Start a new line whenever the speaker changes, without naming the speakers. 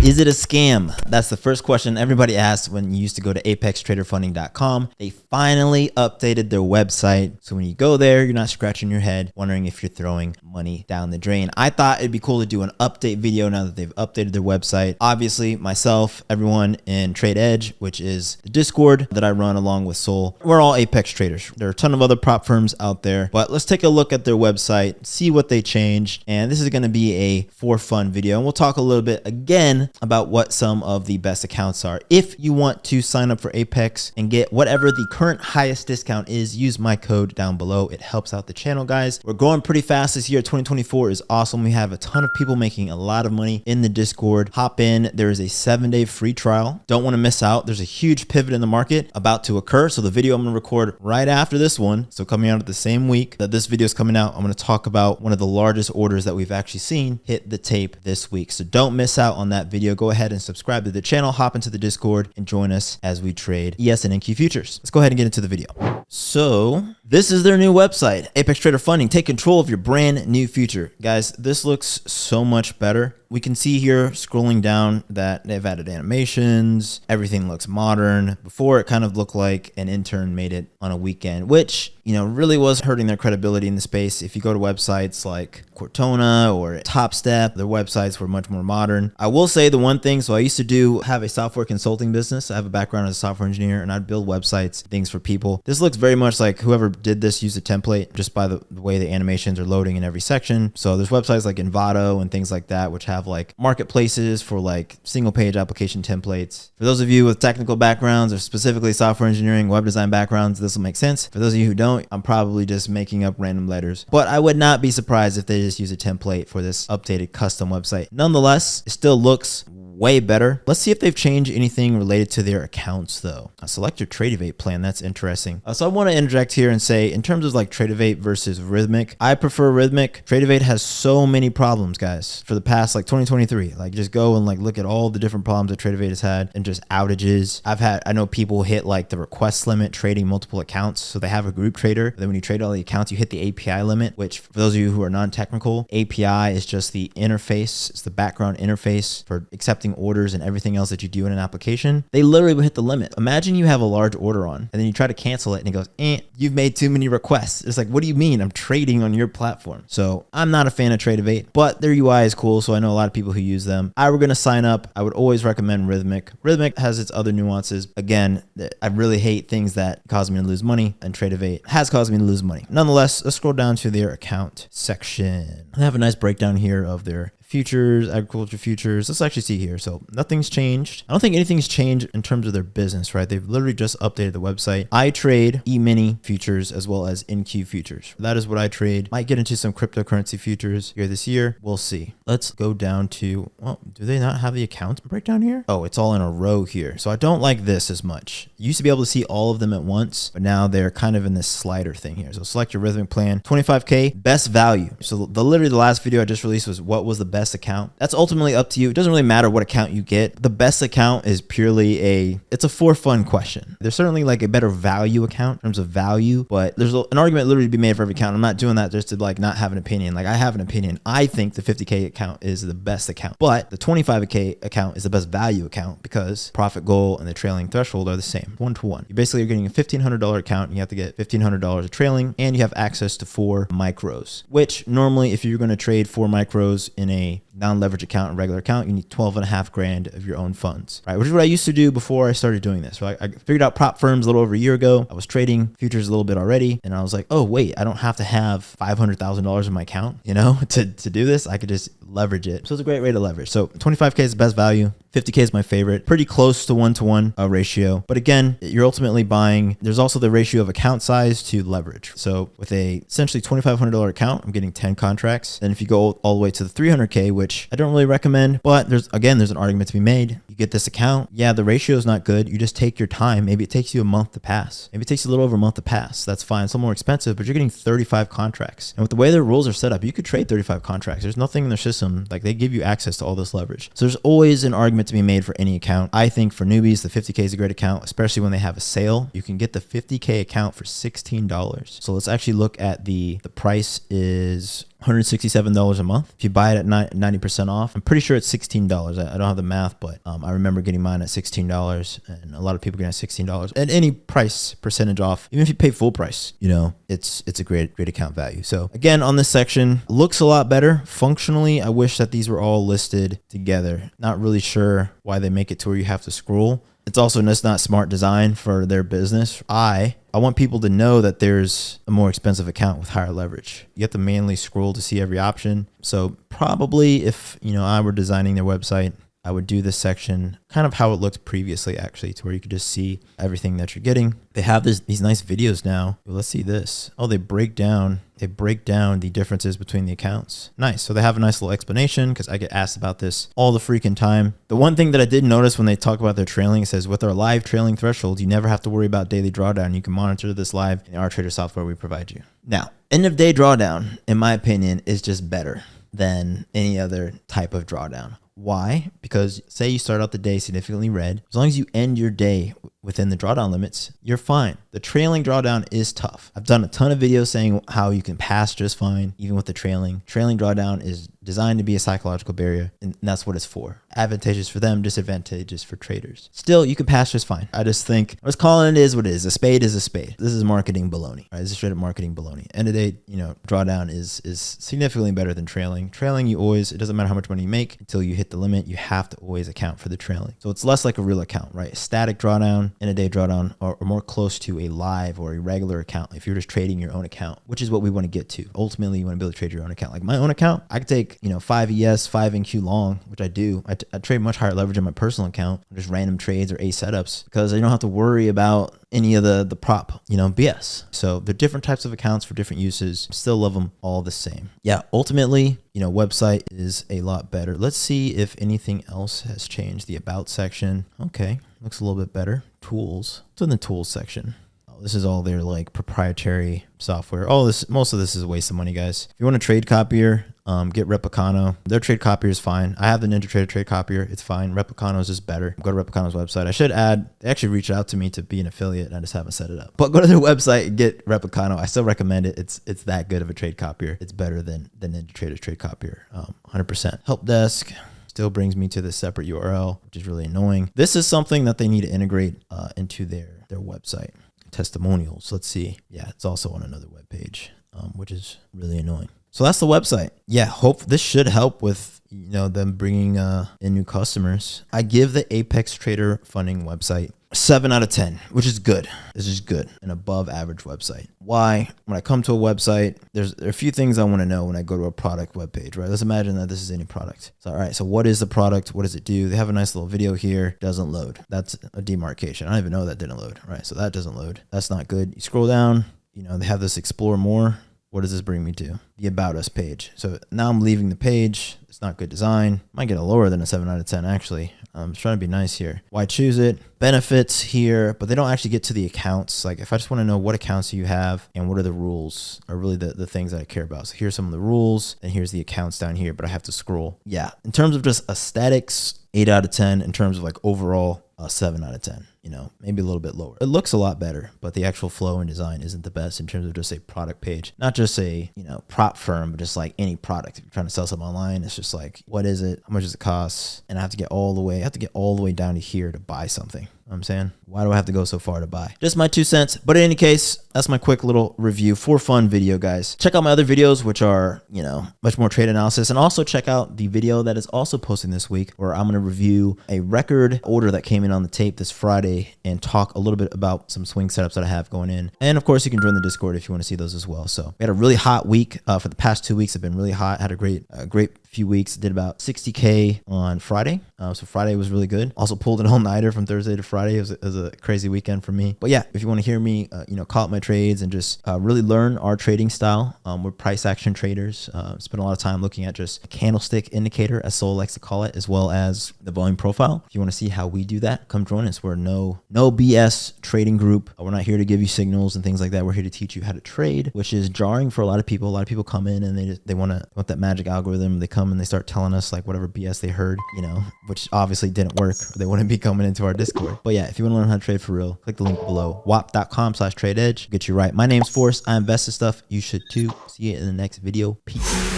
Is it a scam? That's the first question everybody asks when you used to go to apextraderfunding.com. They finally updated their website. So when you go there, you're not scratching your head wondering if you're throwing money down the drain. I thought it'd be cool to do an update video now that they've updated their website. Obviously, myself, everyone in Trade Edge, which is the Discord that I run along with Soul, we're all Apex traders. There are a ton of other prop firms out there, but let's take a look at their website, see what they changed. And this is going to be a for fun video. And we'll talk a little bit again about what some of the best accounts are. If you want to sign up for Apex and get whatever the current highest discount is, use my code down below. It helps out the channel, guys. We're growing pretty fast this year. 2024 is awesome. We have a ton of people making a lot of money in the Discord. Hop in. There is a 7-day free trial. Don't want to miss out. There's a huge pivot in the market about to occur. So the video I'm going to record right after this one, so coming out at the same week that this video is coming out, I'm going to talk about one of the largest orders that we've actually seen hit the tape this week. So don't miss out on that video. Go ahead and subscribe to the channel, hop into the Discord, and join us as we trade ES and NQ futures. Let's go ahead and get into the video. So this is their new website, Apex Trader Funding. Take control of your brand new future. Guys, this looks so much better. We can see here scrolling down that they've added animations. Everything looks modern. Before, it kind of looked like an intern made it on a weekend, which, you know, really was hurting their credibility in the space. If you go to websites like Cortona or Top Step, their websites were much more modern. I will say the one thing, so I used to have a software consulting business. I have a background as a software engineer, and I'd build websites, things for people. This looks very much like whoever did this used a template just by the way the animations are loading in every section. So there's websites like Envato and things like that, which have like marketplaces for like single page application templates. For those of you with technical backgrounds or specifically software engineering, web design backgrounds, this will make sense. For those of you who don't, I'm probably just making up random letters, but I would not be surprised if they just use a template for this updated custom website. Nonetheless, it still looks way better. Let's see if they've changed anything related to their accounts though. Select your Tradevate plan. That's interesting. So I want to interject here and say, in terms of like Tradevate versus Rhythmic, I prefer Rhythmic. Tradevate has so many problems, guys, for the past like 2023. Like just go and like look at all the different problems that Tradevate has had and just outages. I know people hit like the request limit trading multiple accounts. So they have a group trader. Then when you trade all the accounts, you hit the API limit, which for those of you who are non-technical, API is just the interface. It's the background interface for accepting orders and everything else that you do in an application. They literally will hit the limit. Imagine you have a large order on and then you try to cancel it and it goes, you've made too many requests. It's like, what do you mean? I'm trading on your platform. So I'm not a fan of Tradevate, but their UI is cool. So I know a lot of people who use them. I were going to sign up. I would always recommend Rhythmic. Rhythmic has its other nuances. Again, I really hate things that cause me to lose money, and Tradevate has caused me to lose money. Nonetheless, let's scroll down to their account section. They have a nice breakdown here of their futures, agriculture futures. Let's actually see here. So nothing's changed. I don't think anything's changed in terms of their business, right? They've literally just updated the website. I trade E-mini futures as well as NQ futures. That is what I trade. Might get into some cryptocurrency futures here this year. We'll see. Let's go down to, well, do they not have the account breakdown here? Oh, it's all in a row here. So I don't like this as much. You used to be able to see all of them at once, but now they're kind of in this slider thing here. So select your Rhythmic plan, 25K, best value. So literally the last video I just released was what was the best account. That's ultimately up to you. It doesn't really matter what account you get. The best account is purely it's a for fun question. There's certainly like a better value account in terms of value, but there's an argument literally to be made for every account. I'm not doing that just to like not have an opinion. Like I have an opinion. I think the 50K account is the best account, but the 25K account is the best value account because profit goal and the trailing threshold are the same, 1-to-1. You basically are getting a $1,500 account and you have to get $1,500 of trailing, and you have access to 4 micros, which normally if you're going to trade 4 micros in a non-leverage account and regular account, you need 12.5 grand of your own funds, right? Which is what I used to do before I started doing this, right? I figured out prop firms a little over a year ago. I was trading futures a little bit already. And I was like, oh, wait, I don't have to have $500,000 in my account, you know, to do this. I could just leverage it. So it's a great way to leverage. So 25K is the best value. 50K is my favorite. Pretty close to 1-to-1 ratio. But again, you're ultimately buying, there's also the ratio of account size to leverage. So with a essentially $2,500 account, I'm getting 10 contracts. Then if you go all the way to the 300K, which I don't really recommend, but there's an argument to be made. You get this account. Yeah, the ratio is not good. You just take your time. Maybe it takes you a month to pass. Maybe it takes you a little over a month to pass. That's fine. It's a little more expensive, but you're getting 35 contracts. And with the way their rules are set up, you could trade 35 contracts. There's nothing in their system. Like they give you access to all this leverage. So there's always an argument to be made for any account. I think for newbies, the 50K is a great account, especially when they have a sale. You can get the 50K account for $16. So let's actually look at the price is $167 a month. If you buy it at 90% off, I'm pretty sure it's $16. I don't have the math, but I remember getting mine at $16, and a lot of people get at $16 at any price percentage off. Even if you pay full price, you know, it's a great account value. So again, on this section, looks a lot better. Functionally, I wish that these were all listed together. Not really sure why they make it to where you have to scroll. It's also just not smart design for their business. I want people to know that there's a more expensive account with higher leverage. You have to manually scroll to see every option. So probably if, you know, I were designing their website, I would do this section kind of how it looked previously, actually, to where you could just see everything that you're getting. They have these nice videos now. Let's see this. Oh, they break down the differences between the accounts. Nice. So they have a nice little explanation, because I get asked about this all the freaking time. The one thing that I did notice when they talk about their trailing, it says, with our live trailing thresholds, you never have to worry about daily drawdown. You can monitor this live in the RTrader software we provide you. Now, end of day drawdown, in my opinion, is just better than any other type of drawdown. Why? Because say you start out the day significantly red, as long as you end your day within the drawdown limits, you're fine. The trailing drawdown is tough. I've done a ton of videos saying how you can pass just fine, even with the trailing. Trailing drawdown is designed to be a psychological barrier, and that's what it's for. Advantageous for them, disadvantageous for traders. Still, you can pass just fine. I just think, let's call it is what it is. A spade is a spade. This is marketing baloney, right? This is straight up marketing baloney. End of day, you know, drawdown is significantly better than trailing. Trailing, you always, it doesn't matter how much money you make until you hit the limit, you have to always account for the trailing. So it's less like a real account, right? A static drawdown, end of day drawdown are more close to a live or a regular account. If you're just trading your own account, which is what we want to get to. Ultimately, you want to be able to trade your own account. Like my own account, I could take, you know, 5 ES, 5 NQ long, which I do. I trade much higher leverage in my personal account, just random trades or A setups, because I don't have to worry about any of the prop, you know, BS. So they're different types of accounts for different uses. Still love them all the same. Yeah, ultimately, you know, website is a lot better. Let's see if anything else has changed. The about section. Okay, looks a little bit better. Tools. It's in the tools section. This is all their like proprietary software. Most of this is a waste of money, guys. If you want a trade copier, get Replicano. Their trade copier is fine. I have the NinjaTrader trade copier. It's fine. Replicano is just better. Go to Replicano's website. I should add, they actually reached out to me to be an affiliate, and I just haven't set it up. But go to their website and get Replicano. I still recommend it. It's that good of a trade copier. It's better than NinjaTrader's trade copier. 100%. Help desk. Still brings me to this separate URL, which is really annoying. This is something that they need to integrate into their website. Testimonials. Let's see. Yeah, it's also on another web page, which is really annoying. So that's the website. Yeah, this should help with, you know, them bringing in new customers. I give the apextraderfunding website 7 out of 10, which is good. This is good, an above average website. Why? When I come to a website, there are a few things I want to know when I go to a product webpage, right? Let's imagine that this is any product. So, all right, so what is the product? What does it do? They have a nice little video here. Doesn't load. That's a demarcation. I don't even know that didn't load, right? So that doesn't load. That's not good. You scroll down, you know, they have this explore more. What does this bring me to? The About Us page. So now I'm leaving the page. It's not good design. Might get a lower than a 7 out of 10, actually. I'm trying to be nice here. Why choose it? Benefits here, but they don't actually get to the accounts. Like if I just want to know what accounts you have and what are the rules are really the things that I care about. So here's some of the rules and here's the accounts down here, but I have to scroll. Yeah. In terms of just aesthetics, 8 out of 10. In terms of like overall, 7 out of 10. You know, maybe a little bit lower. It looks a lot better, but the actual flow and design isn't the best in terms of just a product page. Not just a, you know, prop firm, but just like any product. If you're trying to sell something online, it's just like, what is it? How much does it cost? And I have to get all the way down to here to buy something. You know what I'm saying? Why do I have to go so far to buy? Just my 2 cents. But in any case, that's my quick little review for fun video, guys. Check out my other videos, which are, you know, much more trade analysis. And also check out the video that is also posting this week, where I'm going to review a record order that came in on the tape this Friday and talk a little bit about some swing setups that I have going in. And of course, you can join the Discord if you want to see those as well. So we had a really hot week. For the past 2 weeks have been really hot. Had a great few weeks. Did about 60K on Friday. So Friday was really good. Also pulled an all-nighter from Thursday to Friday. It was a crazy weekend for me. But yeah, if you want to hear me, you know, call out my trades and just really learn our trading style. We're price action traders. Spend a lot of time looking at just a candlestick indicator, as Sol likes to call it, as well as the volume profile. If you want to see how we do that, come join us. We're no BS trading group. We're not here to give you signals and things like that. We're here to teach you how to trade, which is jarring for a lot of people. A lot of people come in and they want that magic algorithm. They come and they start telling us like whatever BS they heard, you know, which obviously didn't work. Or they wouldn't be coming into our Discord. But yeah, if you want to learn how to trade for real, click the link below, wap.com/tradeedge. Get you right. My name's Forrest. I invest in stuff. You should too. See you in the next video. Peace.